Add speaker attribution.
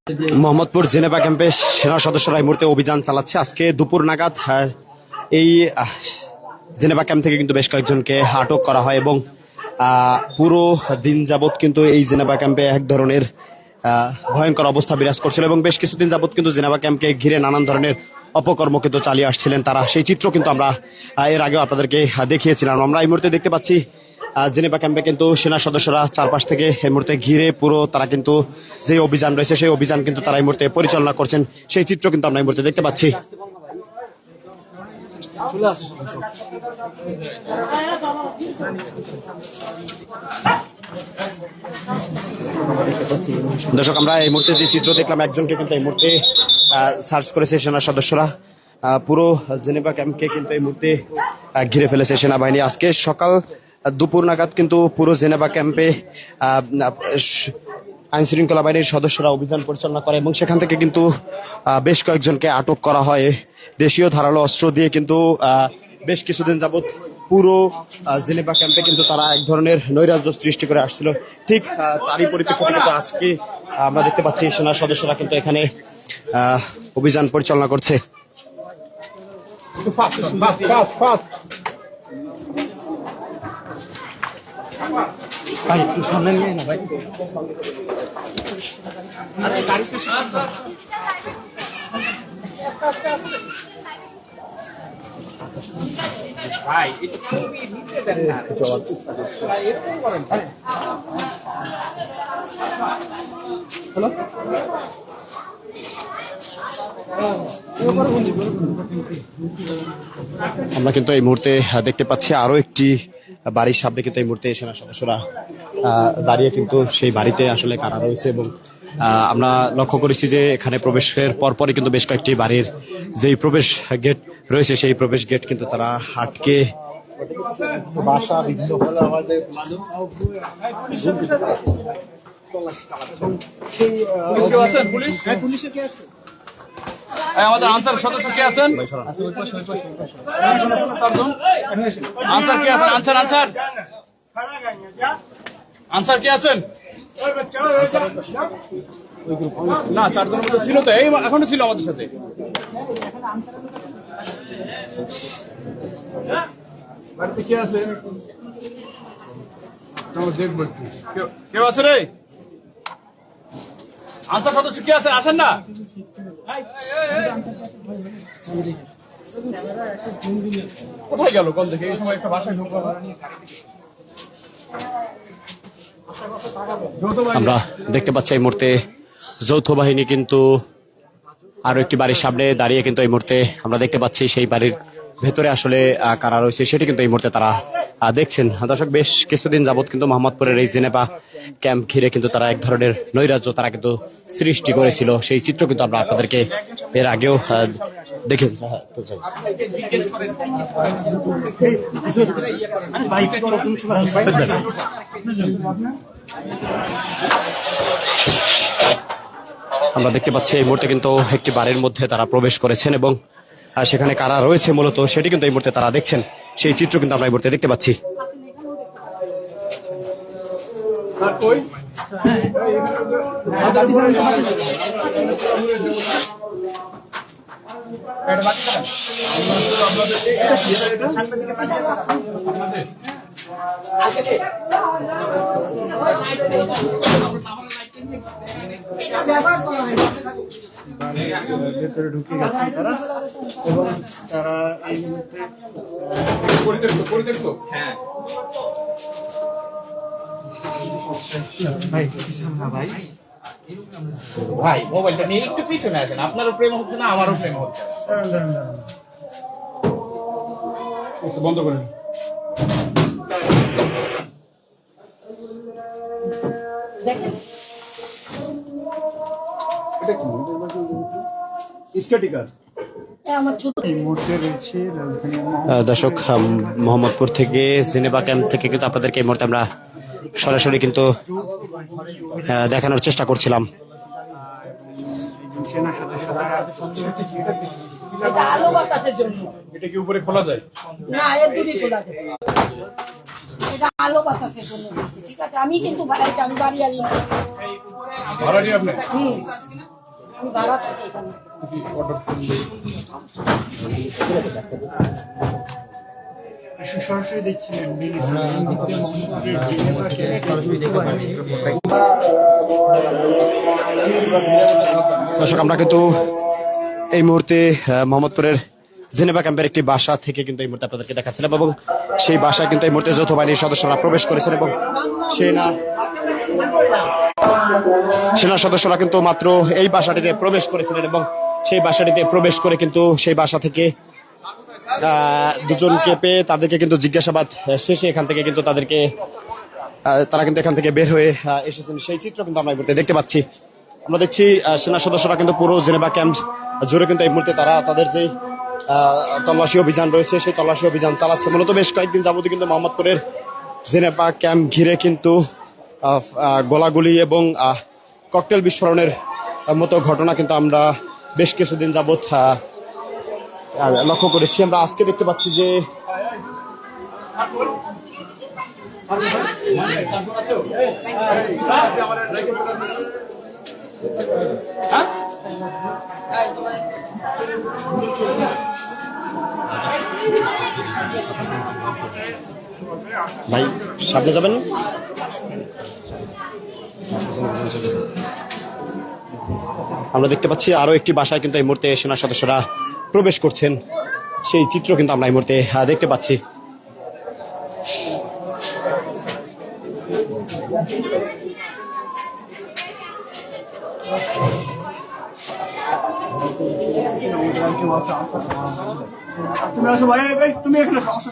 Speaker 1: Mohammadpur Geneva ক্যাম্পে সেনা সদস্যরা এই মুহূর্তে অভিযান চালাচ্ছে। আজকে দুপুর নাগাদ এই জেনেভা ক্যাম্প থেকে কিন্তু বেশ কয়েকজনকে আটক করা হয় এবং পুরো দিন যাবৎ কিন্তু এই জেনেভা ক্যাম্পে এক ধরনের ভয়ঙ্কর অবস্থা বিরাজ করছিল এবং বেশ কিছুদিন যাবৎ কিন্তু জেনেভা ক্যাম্পকে ঘিরে নানান ধরনের অপকর্ম কিন্তু চালিয়ে আসছিলেন তারা। সেই চিত্র কিন্তু আমরা এর আগেও আপনাদেরকে দেখিয়েছিলাম। আমরা এই মুহূর্তে দেখতে পাচ্ছি জেনেভা ক্যাম্পে কিন্তু সেনা সদস্যরা চারপাশ থেকে এই মুহূর্তে ঘিরে পুরো তারা কিন্তু যে অভিযান রয়েছে সেই অভিযান কিন্তু তারা এই মুহূর্তে পরিচালনা করছেন। সেই চিত্র কিন্তু আমরা এই মুহূর্তে দেখতে পাচ্ছি। দর্শক, আমরা এই মুহূর্তে যে চিত্র দেখলাম, একজনকে কিন্তু এই মুহূর্তে সার্চ করেছে সেনা সদস্যরা। পুরো জেনেভা ক্যাম্পকে কিন্তু এই মুহূর্তে ঘিরে ফেলেছে সেনাবাহিনী। আজকে সকাল দুপুর নাগাদ কিন্তু পুরো জেনেভা ক্যাম্পে আইন শৃঙ্খলা বাহিনীর সদস্যরা অভিযান পরিচালনা করে এবং সেখান থেকে কিন্তু বেশ কয়েকজনকে আটক করা হয় দেশীয় ধারালো অস্ত্র দিয়ে। কিন্তু বেশ কিছুদিন যাবৎ পুরো জেনেভা ক্যাম্পে কিন্তু তারা এক ধরনের নৈরাজ্য সৃষ্টি করে আসছিল। ঠিক তারই পরিপ্রেক্ষিতে কিন্তু আজকে আমরা দেখতে পাচ্ছি সেনা সদস্যরা কিন্তু এখানে অভিযান পরিচালনা করছে। ভাই একটু সামনে নিয়ে না ভাই। আমরা কিন্তু এই মুহূর্তে দেখতে পাচ্ছি আরো একটি বাড়ির সামনে কিন্তু এই মুহূর্তে সেনা সদস্যরা দাঁড়িয়ে কিন্তু সেই বাড়িতে আসলে কারা রয়েছে এবং আমরা লক্ষ্য করেছি যে এখানে প্রবেশের পরপরই কিন্তু বেশ কয়েকটি বাড়ির যেই প্রবেশ গেট রয়েছে সেই প্রবেশ গেট কিন্তু তারা আটকে বাসা বিভিন্ন
Speaker 2: আমাদের আনসার সদস্য কে আছেন? আনসার কে আছেন? আনসার আনসার আনসার কে আছেন? না, চারজনের মধ্যে ছিল তো, এই এখনো ছিল আমাদের সাথে। বাড়িতে কে আছে? দেখবো কেউ আছে রে? আনসার সদস্য কে আছে? আসেন না। কোথায় গেল কল দেখে? এই সময় একটা বাসায় ঢুকলো।
Speaker 1: আমরা দেখতে পাচ্ছি এই মুহূর্তে যৌথ বাহিনী কিন্তু আরো একটি বাড়ির সামনে দাঁড়িয়ে কিন্তু এই মুহূর্তে আমরা দেখতে পাচ্ছি সেই বাড়ির ভেতরে আসলে কারা রয়েছে সেটি কিন্তু এই মুহূর্তে তারা দেখছেন। দর্শক, বেশ কিছুদিন যাবৎ কিন্তু মোহাম্মদপুরের এই জেনেভা ক্যাম্প ঘিরে কিন্তু তারা এক ধরনের নৈরাজ্য তারা কিন্তু সৃষ্টি করেছিল। সেই চিত্র কিন্তু আমরা আপনাদেরকে এর আগেও দেখে আমরা দেখতে পাচ্ছি এই মুহূর্তে কিন্তু একটি বাড়ির মধ্যে তারা প্রবেশ করেছেন এবং সেখানে কারা রয়েছে মূলত সেটি কিন্তু এই মুহূর্তে তারা দেখছেন। সেই চিত্র কিন্তু আমরা এই মুহূর্তে দেখতে পাচ্ছি।
Speaker 3: ভেতরে ঢুকে গেছে তারা এবং তারা এই মুহূর্তে ভাই ভাই
Speaker 2: ভাই মোবাইলটা নিয়ে একটু পিছনে আসেন। আপনারও প্রেম হচ্ছে না, আমারও প্রেম হচ্ছে না। বন্ধ করেন।
Speaker 1: দর্শক, মোহাম্মদপুর থেকে জেনেভা ক্যাম্প থেকে কিন্তু আপনাদেরকে এই মুহূর্তে আমরা সরাসরি কিন্তু দেখানোর চেষ্টা করছিলাম।
Speaker 3: সেনা সদস্যরা
Speaker 4: এটা আলো বাতাসের জন্য।
Speaker 2: এটা কি উপরে খোলা যায়?
Speaker 4: না, এর দুটি খোলা যায়। এটা আলো বাতাসের জন্য দিচ্ছে, ঠিক আছে? আমি কিন্তু আমি বাড়ি আলি না।
Speaker 2: ভাড়াটি আপনি
Speaker 4: হুম, আমি ভাড়া থাকি এখানে।
Speaker 3: সরাসরি দেখছিলেন জেনেভাকে
Speaker 1: দর্শক, আমরা কিন্তু এই মুহূর্তে মোহাম্মদপুরের জেনেভা ক্যাম্পের একটি বাসা থেকে কিন্তু এই মুহূর্তে আপনাদেরকে দেখাচ্ছিলাম এবং সেই বাসায় কিন্তু এই মুহূর্তে যৌথ বাহিনীর সদস্যরা প্রবেশ করেছেন এবং সেনা সদস্যরা কিন্তু মাত্র এই বাসাটিতে প্রবেশ করেছিলেন এবং সেই বাসাটিতে প্রবেশ করে কিন্তু সেই বাসা থেকে দুজনকে পেয়ে তাদেরকে কিন্তু জিজ্ঞাসাবাদ শেষে এখান থেকে কিন্তু তাদেরকে তারা কিন্তু এখান থেকে বের হয়ে এসেছেন। সেই চিত্র কিন্তু আমরা এই মুহূর্তে দেখতে পাচ্ছি। আমরা দেখছি সেনা সদস্যরা কিন্তু পুরো জেনেভা ক্যাম্প জুড়ে কিন্তু এই মুহূর্তে তারা তাদের যে তল্লাশি অভিযান রয়েছে সেই তল্লাশি অভিযান চালাচ্ছে। মূলত বেশ কয়েকদিন যাবতীয় কিন্তু মোহাম্মদপুরের জেনেভা ক্যাম্প ঘিরে কিন্তু গোলাগুলি এবং ককটেল বিস্ফোরণের মতো ঘটনা কিন্তু আমরা বেশ কিছুদিন যাবৎ লক্ষ্য করেছি। আমরা আজকে দেখতে পাচ্ছি যে ভাই সামনে যাবেন না? আমরা দেখতে পাচ্ছি আরো একটি বাসায় কিন্তু এই মুহূর্তে সেনা সদস্যরা প্রবেশ করছেন, সেই চিত্র কিন্তু আমরা এই মুহূর্তে দেখতে পাচ্ছি।
Speaker 3: তুমি আসো ভাই, তুমি এখানে আসো।